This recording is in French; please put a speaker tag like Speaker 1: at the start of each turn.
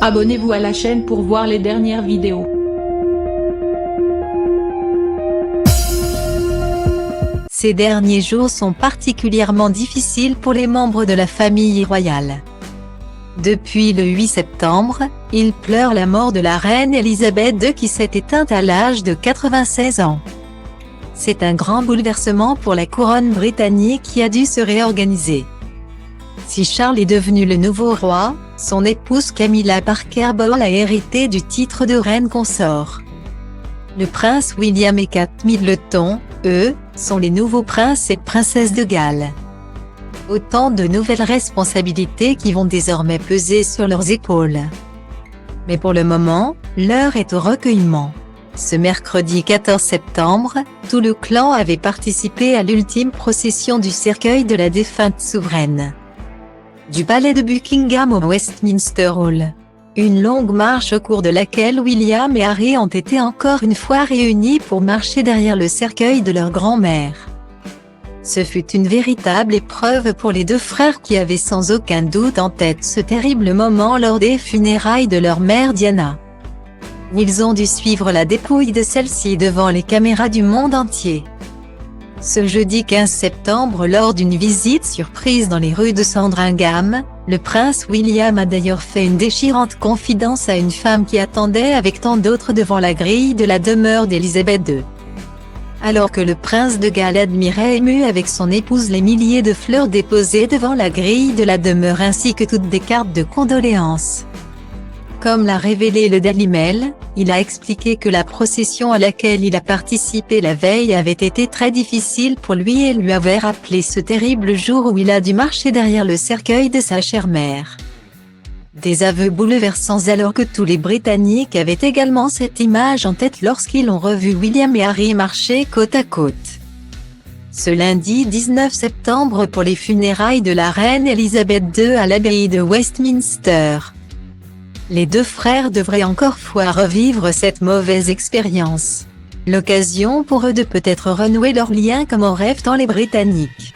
Speaker 1: Abonnez-vous à la chaîne pour voir les dernières vidéos.
Speaker 2: Ces derniers jours sont particulièrement difficiles pour les membres de la famille royale. Depuis le 8 septembre, ils pleurent la mort de la reine Elisabeth II qui s'est éteinte à l'âge de 96 ans. C'est un grand bouleversement pour la couronne britannique qui a dû se réorganiser. Si Charles est devenu le nouveau roi, son épouse Camilla Parker Bowles a hérité du titre de reine consort. Le prince William et Kate Middleton, eux, sont les nouveaux princes et princesses de Galles. Autant de nouvelles responsabilités qui vont désormais peser sur leurs épaules. Mais pour le moment, l'heure est au recueillement. Ce mercredi 14 septembre, tout le clan avait participé à l'ultime procession du cercueil de la défunte souveraine. Du palais de Buckingham au Westminster Hall. Une longue marche au cours de laquelle William et Harry ont été encore une fois réunis pour marcher derrière le cercueil de leur grand-mère. Ce fut une véritable épreuve pour les deux frères qui avaient sans aucun doute en tête ce terrible moment lors des funérailles de leur mère Diana. Ils ont dû suivre la dépouille de celle-ci devant les caméras du monde entier. Ce jeudi 15 septembre, lors d'une visite surprise dans les rues de Sandringham, le prince William a d'ailleurs fait une déchirante confidence à une femme qui attendait avec tant d'autres devant la grille de la demeure d'Élisabeth II. Alors que le prince de Galles admirait ému avec son épouse les milliers de fleurs déposées devant la grille de la demeure ainsi que toutes des cartes de condoléances. Comme l'a révélé le Daily Mail, il a expliqué que la procession à laquelle il a participé la veille avait été très difficile pour lui et lui avait rappelé ce terrible jour où il a dû marcher derrière le cercueil de sa chère mère. Des aveux bouleversants alors que tous les Britanniques avaient également cette image en tête lorsqu'ils ont revu William et Harry marcher côte à côte. Ce lundi 19 septembre pour les funérailles de la reine Elisabeth II à l'abbaye de Westminster. Les deux frères devraient encore fois revivre cette mauvaise expérience. L'occasion pour eux de peut-être renouer leur lien comme en rêvent tant les Britanniques.